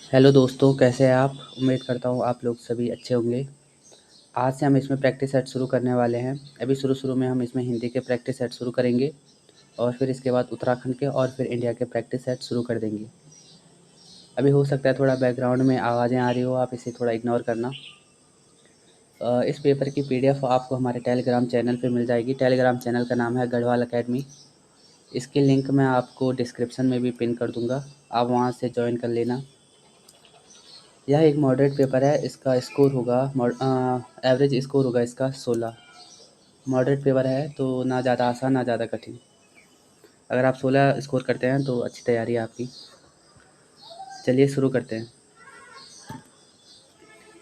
Hello दोस्तों, कैसे हैं आप? उम्मीद करता हूँ आप लोग सभी अच्छे होंगे। आज से हम इसमें प्रैक्टिस सेट शुरू करने वाले हैं। अभी शुरू में हम इसमें हिंदी के प्रैक्टिस सेट शुरू करेंगे और फिर इसके बाद उत्तराखंड के और फिर इंडिया के प्रैक्टिस सेट शुरू कर देंगे। अभी हो सकता है थोड़ा बैकग्राउंड में आवाज़ें आ रही हो, आप इसे थोड़ा इग्नोर करना। इस पेपर की पीडीएफ आपको हमारे टेलीग्राम चैनल पे मिल जाएगी। टेलीग्राम चैनल का नाम है गढ़वाल अकेडमी। इसकी लिंक मैं आपको डिस्क्रिप्शन में भी पिन कर दूँगा, आप वहाँ से ज्वाइन कर लेना। यह एक मॉडरेट पेपर है। इसका स्कोर होगा एवरेज स्कोर होगा इसका 16। मॉडरेट पेपर है तो ना ज़्यादा आसान ना ज़्यादा कठिन। अगर आप 16 स्कोर करते हैं तो अच्छी तैयारी है आपकी। चलिए शुरू करते हैं।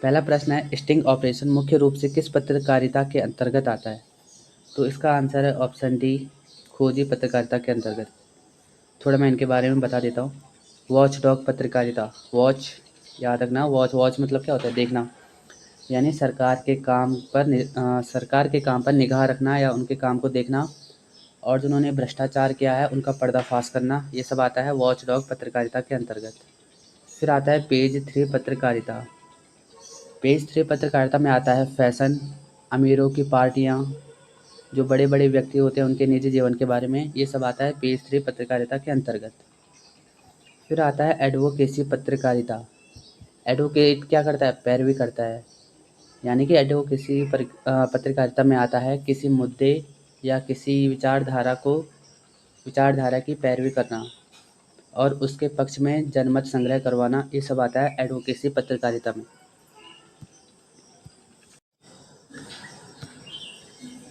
पहला प्रश्न है, स्टिंग ऑपरेशन मुख्य रूप से किस पत्रकारिता के अंतर्गत आता है? तो इसका आंसर है ऑप्शन डी, खोजी पत्रकारिता के अंतर्गत। थोड़ा मैं इनके बारे में बता देता हूँ। वॉच डॉग पत्रकारिता, वॉच याद रखना, वॉच वॉच मतलब क्या होता है? देखना, यानी सरकार के काम पर निगाह रखना या उनके काम को देखना, और जिन्होंने भ्रष्टाचार किया है उनका पर्दाफाश करना, ये सब आता है वॉच डॉग पत्रकारिता के अंतर्गत। फिर आता है पेज 3 पत्रकारिता। पेज 3 पत्रकारिता में आता है फैशन, अमीरों की पार्टियाँ, जो बड़े बड़े व्यक्ति होते हैं उनके निजी जीवन के बारे में, ये सब आता है पेज 3 पत्रकारिता के अंतर्गत। फिर आता है एडवोकेसी पत्रकारिता। एडवोकेट क्या करता है? पैरवी करता है। यानी कि एडवोकेसी पत्रकारिता में आता है किसी मुद्दे या किसी विचारधारा की पैरवी करना और उसके पक्ष में जनमत संग्रह करवाना, ये सब आता है एडवोकेसी पत्रकारिता में।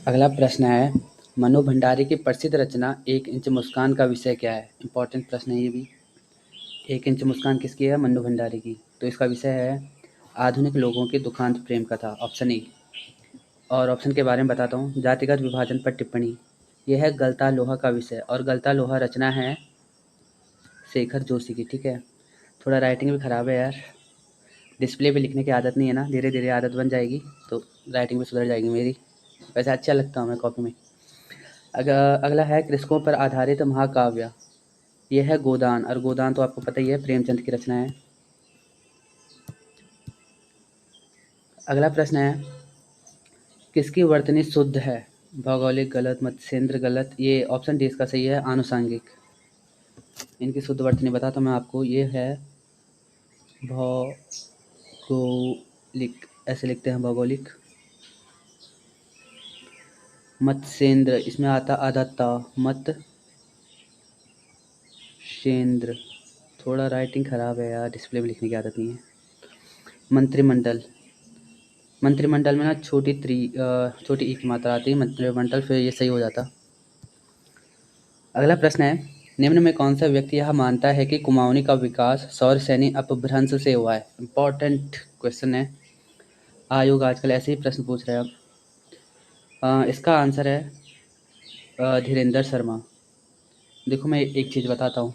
अगला प्रश्न है, मनु भंडारी की प्रसिद्ध रचना एक इंच मुस्कान का विषय क्या है? इंपॉर्टेंट प्रश्न है ये भी। एक इंच मुस्कान किसकी है? मनु भंडारी की। तो इसका विषय है आधुनिक लोगों की दुखांत प्रेम कथा, ऑप्शन ए। और ऑप्शन के बारे में बताता हूँ। जातिगत विभाजन पर टिप्पणी, यह है गलता लोहा का विषय, और गलता लोहा रचना है शेखर जोशी की। ठीक है, थोड़ा राइटिंग भी ख़राब है यार, डिस्प्ले पे लिखने की आदत नहीं है ना, धीरे धीरे आदत बन जाएगी तो राइटिंग भी सुधर जाएगी मेरी। वैसे अच्छा लगता हूँ मैं कॉपी में। अगला है कृषकों पर आधारित महाकाव्य, यह है गोदान, और गोदान तो आपको पता ही है प्रेमचंद की रचना है। अगला प्रश्न है, किसकी वर्तनी शुद्ध है? भौगोलिक गलत, मत्स्येंद्र गलत, ये ऑप्शन डी इसका सही है, आनुषांगिक। इनकी शुद्ध वर्तनी बताता हूँ मैं आपको, ये है भौगोलिक, ऐसे लिखते हैं भौगोलिक। मत्स्येंद्र, इसमें आता आधा ता, मत्स्येंद्र। थोड़ा राइटिंग ख़राब है यार, डिस्प्ले में लिखने की आदत नहीं है। मंत्रिमंडल, मंत्रिमंडल में ना छोटी ई की मात्रा आती है, मंत्रिमंडल, फिर ये सही हो जाता। अगला प्रश्न है, निम्न में कौन सा व्यक्ति यह मानता है कि कुमाऊनी का विकास सौरसेनी अपभ्रंश से हुआ है? इंपॉर्टेंट क्वेश्चन है, आयोग आजकल ऐसे ही प्रश्न पूछ रहे हैं। अब इसका आंसर है धीरेन्द्र शर्मा। देखो मैं एक चीज़ बताता हूँ,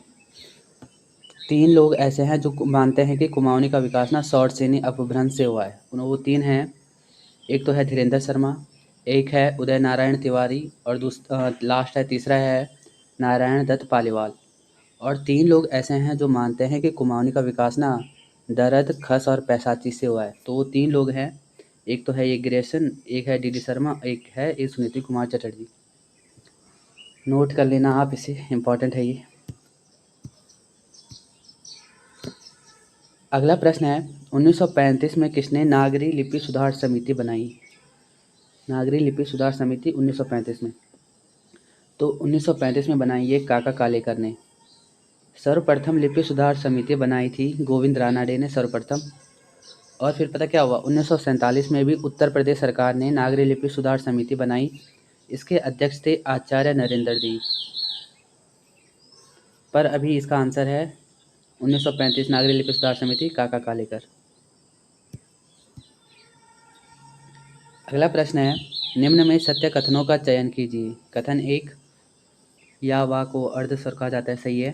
3 लोग ऐसे हैं जो मानते हैं कि कुमाऊनी का विकास ना सौरसेनी अपभ्रंश से हुआ है। वो 3 हैं, एक तो है धीरेन्द्र शर्मा, एक है उदय नारायण तिवारी, और लास्ट है तीसरा है नारायण दत्त पालीवाल। और 3 लोग ऐसे हैं जो मानते हैं कि कुमाऊनी का विकास ना दरद, खस और पैसाची से हुआ है। तो वो 3 लोग हैं, एक तो है ये ग्रेसन, एक है डी शर्मा, एक है ये सुनीति कुमार चटर्जी। नोट कर लेना आप इसे, इम्पॉर्टेंट है ये। अगला प्रश्न है, 1935 में किसने नागरी लिपि सुधार समिति बनाई? नागरी लिपि सुधार समिति 1935 में, तो 1935 में बनाई ये काका कालेकर ने। सर्वप्रथम लिपि सुधार समिति बनाई थी गोविंद रानाडे ने सर्वप्रथम। और फिर पता क्या हुआ, 1947 में भी उत्तर प्रदेश सरकार ने नागरी लिपि सुधार समिति बनाई। इसके अध्यक्ष थे आचार्य नरेंद्र देव। पर अभी इसका आंसर है 1935 नागरी लिपि सुधार समिति काका कालेकर। अगला प्रश्न है, निम्न में सत्य कथनों का चयन कीजिए। कथन 1, या वा को अर्ध स्वर कहा जाता है, सही है।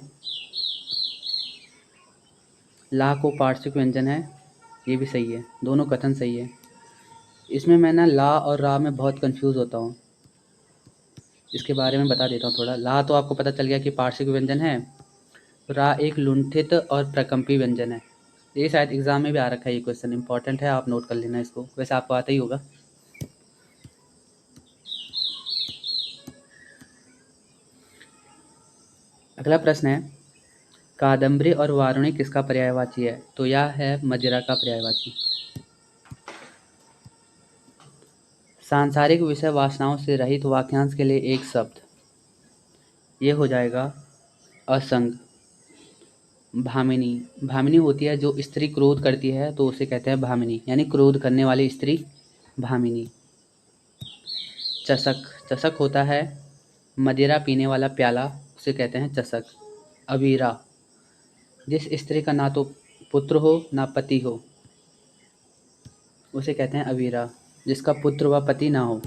ला को पार्श्विक व्यंजन है, ये भी सही है, दोनों कथन सही है। इसमें मैं ना ला और रा में बहुत कंफ्यूज होता हूँ, इसके बारे में बता देता हूँ थोड़ा। ला तो आपको पता चल गया कि पार्श्विक व्यंजन है, रा एक लुंठित और प्रकम्पी व्यंजन है। ये शायद एग्जाम में भी आ रखा है, ये क्वेश्चन इंपॉर्टेंट है, आप नोट कर लेना इसको, वैसे आपको आता ही होगा। अगला प्रश्न है, कादम्बरी और वारुणी किसका पर्यायवाची है? तो यह है मदिरा का पर्यायवाची। सांसारिक विषय वासनाओं से रहित वाक्यांश के लिए एक शब्द, ये हो जाएगा असंग। भामिनी, भामिनी होती है जो स्त्री क्रोध करती है तो उसे कहते हैं भामिनी, यानी क्रोध करने वाली स्त्री भामिनी। चषक, चषक होता है मदिरा पीने वाला प्याला, उसे कहते हैं चषक। अवीरा, जिस स्त्री का ना तो पुत्र हो ना पति हो, उसे कहते हैं अवीरा, जिसका पुत्र व पति ना हो।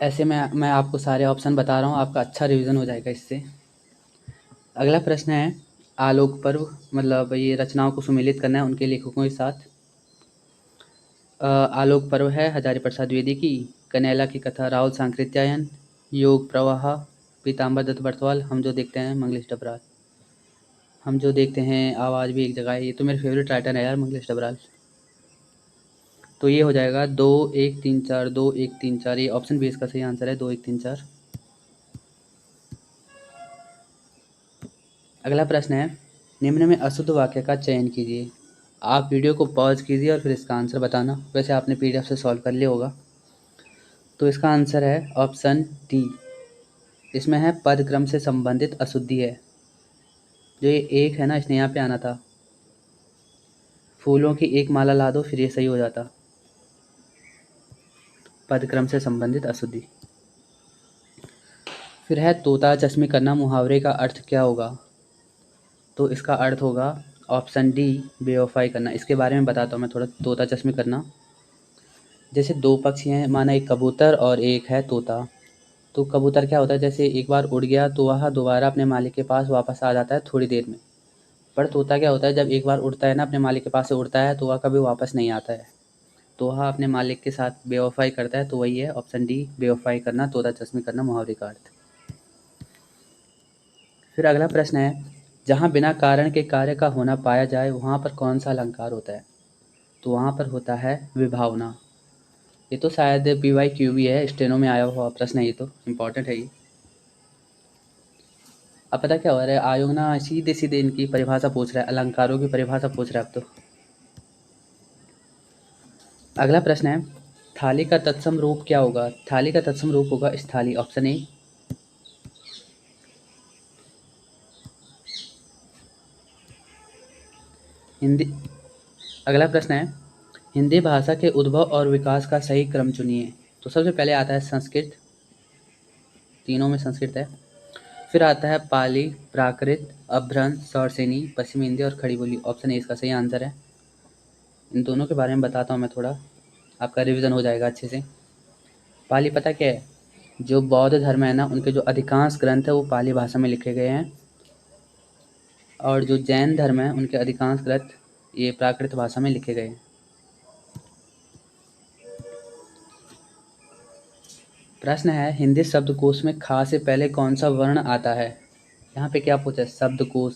ऐसे में मैं आपको सारे ऑप्शन बता रहा हूँ, आपका अच्छा रिवीजन हो जाएगा इससे। अगला प्रश्न है, आलोक पर्व, मतलब ये रचनाओं को सुमेलित करना है उनके लेखकों के साथ। आलोक पर्व है हजारी प्रसाद द्विवेदी की, कनैला की कथा राहुल सांकृत्यायन, योग प्रवाह पीताम्बर दत्त बरतवाल, हम जो देखते हैं मंगलेश डबराल। हम जो देखते हैं आवाज़ भी एक जगह है, ये तो मेरे फेवरेट राइटर है यार मंगलेश डबराल। तो ये हो जाएगा 2 1 3 4, 2 1 3 4, ये ऑप्शन बी इसका सही आंसर है, 2 1 3 4। अगला प्रश्न है, निम्न में अशुद्ध वाक्य का चयन कीजिए। आप वीडियो को पॉज कीजिए और फिर इसका आंसर बताना, वैसे आपने पीडीएफ से सॉल्व कर लिया होगा। तो इसका आंसर है ऑप्शन डी, इसमें है पद क्रम से संबंधित अशुद्धि है। जो ये एक है ना, इसने यहाँ पे आना था, फूलों की एक माला ला दो, फिर ये सही हो जाता। पद क्रम से संबंधित अशुद्धि। फिर है तोता चश्मे करना, मुहावरे का अर्थ क्या होगा? तो इसका अर्थ होगा ऑप्शन डी, बेवफाई करना। इसके बारे में बताता हूँ मैं थोड़ा। तोता चश्मे करना, जैसे दो पक्षी हैं, माना एक कबूतर और एक है तोता। तो कबूतर क्या होता है, जैसे एक बार उड़ गया तो वह दोबारा अपने मालिक के पास वापस आ जाता है थोड़ी देर में। पर तोता क्या होता है, जब एक बार उड़ता है ना, अपने मालिक के पास से उड़ता है तो वह कभी वापस नहीं आता है, तो वह अपने मालिक के साथ बेवफाई करता है। तो वही है ऑप्शन डी, बेवफाई करना, तोता चश्मे करना मुहावरे का अर्थ। फिर अगला प्रश्न है, जहाँ बिना कारण के कार्य का होना पाया जाए वहाँ पर कौन सा अलंकार होता है? तो वहाँ पर होता है विभावना। ये तो शायद PYQ भी है, स्टेनो में आया हुआ प्रश्न है, ये तो इम्पोर्टेंट है ये। अब पता क्या हो रहा है, आयोग ना सीधे सीधे इनकी परिभाषा पूछ रहा है, अलंकारों की परिभाषा पूछ रहा है अब तो। अगला प्रश्न है, थाली का तत्सम रूप क्या होगा? थाली का तत्सम रूप होगा स्थाली, ऑप्शन ए। हिंदी। अगला प्रश्न है, हिंदी भाषा के उद्भव और विकास का सही क्रम चुनिए। तो सबसे पहले आता है संस्कृत, तीनों में संस्कृत है। फिर आता है पाली, प्राकृत, अभ्रंश, सौरसेनी, पश्चिमी हिंदी और खड़ी बोली, ऑप्शन ए इसका सही आंसर है। इन दोनों के बारे में बताता हूँ मैं थोड़ा, आपका रिवीजन हो जाएगा अच्छे से। पाली पता क्या है, जो बौद्ध धर्म है ना, उनके जो अधिकांश ग्रंथ है वो पाली भाषा में लिखे गए हैं, और जो जैन धर्म है उनके अधिकांश ग्रंथ ये प्राकृत भाषा में लिखे गए हैं। प्रश्न है, हिंदी शब्दकोश में खा से पहले कौन सा वर्ण आता है? यहाँ पे क्या पूछा है, शब्दकोश।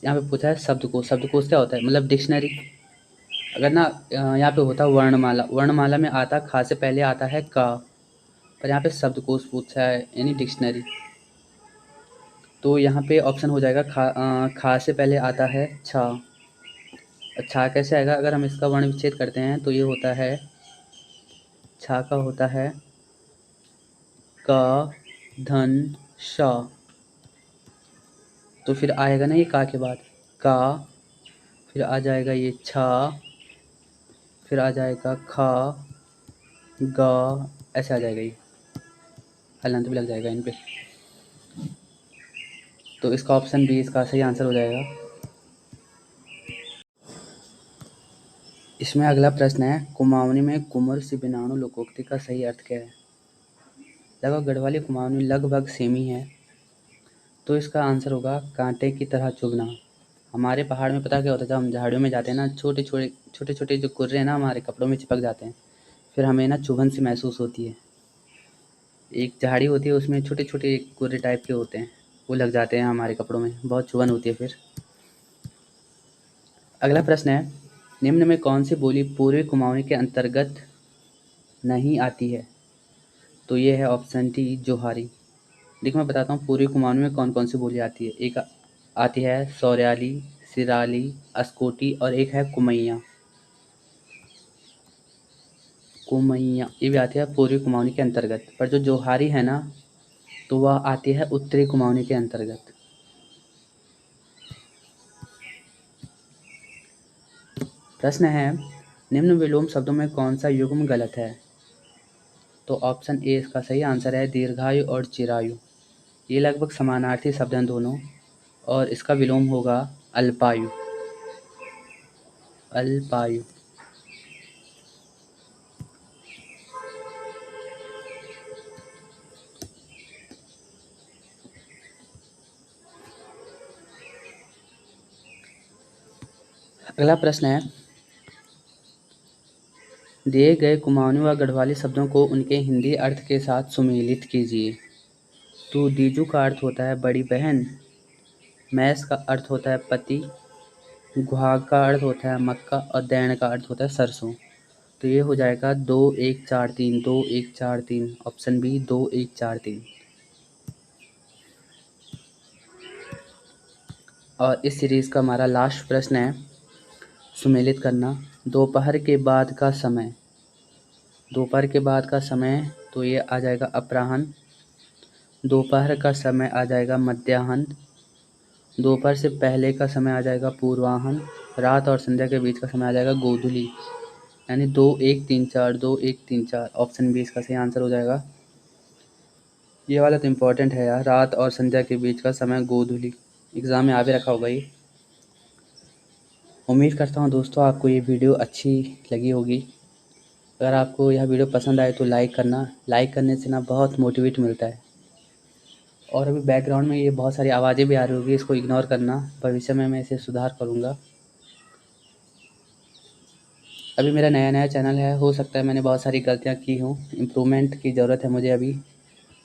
यहाँ पे पूछा है शब्दकोश। शब्दकोश क्या होता है, मतलब डिक्शनरी। अगर ना यहाँ पे होता वर्णमाला, वर्णमाला में आता खा से पहले आता है का, पर यहाँ पे शब्दकोश पूछा है यानी डिक्शनरी। तो यहाँ पे ऑप्शन हो जाएगा खा से पहले आता है छा। छा कैसे आएगा, अगर हम इसका वर्ण विच्छेद करते हैं तो ये होता है, छा का होता है क धन श, तो फिर आएगा ना ये का के बाद का, फिर आ जाएगा ये छा, फिर आ जाएगा खा ग, ऐसे आ जाएगा ये, हलंत भी लग जाएगा इन पे। तो इसका ऑप्शन बी इसका सही आंसर हो जाएगा। इसमें अगला प्रश्न है, कुमाऊनी में कुमर से बिनाणु लोकोक्ति का सही अर्थ क्या है? लगभग गढ़वाली कुमाऊनी लगभग सेम ही है, तो इसका आंसर होगा कांटे की तरह चुभना। हमारे पहाड़ में पता क्या होता है, जब हम झाड़ियों में जाते हैं ना, छोटे छोटे जो कुर्रे हैं ना हमारे कपड़ों में चिपक जाते हैं, फिर हमें ना चुभन सी महसूस होती है। एक झाड़ी होती है, उसमें छोटे-छोटे कोरे टाइप के होते हैं, वो लग जाते हैं हमारे कपड़ों में, बहुत चुभन होती है फिर। अगला प्रश्न है, निम्न में कौन सी बोली पूर्वी कुमाऊनी के अंतर्गत नहीं आती है? तो ये है ऑप्शन डी जोहारी। देखिए मैं बताता हूँ पूर्वी कुमाऊनी में कौन-कौन सी बोली आती है। एक आती है सौर्याली, सिराली, अस्कोटी और एक है कुमैया। कुमैया ये भी आती है पूर्वी कुमाऊनी के अंतर्गत, पर जो जोहारी है ना, तो वह आती है उत्तरी कुमाऊनी के अंतर्गत। प्रश्न है, निम्न विलोम शब्दों में कौन सा युग्म गलत है? तो ऑप्शन ए इसका सही आंसर है दीर्घायु और चिरायु। ये लगभग समानार्थी शब्द हैं दोनों, और इसका विलोम होगा अल्पायु। अल्पायु। अगला प्रश्न है, दिए गए कुमाऊनी व गढ़वाली शब्दों को उनके हिंदी अर्थ के साथ सुमेलित कीजिए। तो दीजू का अर्थ होता है बड़ी बहन, मैस का अर्थ होता है पति, गुहाग का अर्थ होता है मक्का और दैन का अर्थ होता है सरसों। तो ये हो जाएगा 2 1 4 3, 2 1 4 3, ऑप्शन बी 2 1 4 3। और इस सीरीज़ का हमारा लास्ट प्रश्न है, सुमेलित करना। दोपहर के बाद का समय, दोपहर के बाद का समय तो ये आ जाएगा अपराह्न। दोपहर का समय आ जाएगा मध्याह्न। दोपहर से पहले का समय आ जाएगा पूर्वाह्न। रात और संध्या के बीच का समय आ जाएगा गोधूली। यानी 2 1 3 4, 2 1 3 4, ऑप्शन बी इसका सही आंसर हो जाएगा। ये वाला तो इम्पोर्टेंट है यार, रात और संध्या के बीच का समय गोधूली। एग्ज़ाम में आ भी रखा होगा ये। उम्मीद करता हूँ दोस्तों आपको ये वीडियो अच्छी लगी होगी। अगर आपको यह वीडियो पसंद आए तो लाइक करना। लाइक करने से ना बहुत मोटिवेट मिलता है। और अभी बैकग्राउंड में ये बहुत सारी आवाज़ें भी आ रही होगी, इसको इग्नोर करना। भविष्य में मैं इसे सुधार करूँगा। अभी मेरा नया चैनल है, हो सकता है मैंने बहुत सारी गलतियाँ की हों, इम्प्रूवमेंट की ज़रूरत है मुझे अभी।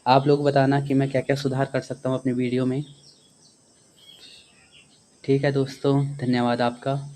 आप लोग बताना कि मैं क्या-क्या सुधार कर सकता हूँ अपनी वीडियो में। ठीक है दोस्तों, धन्यवाद आपका।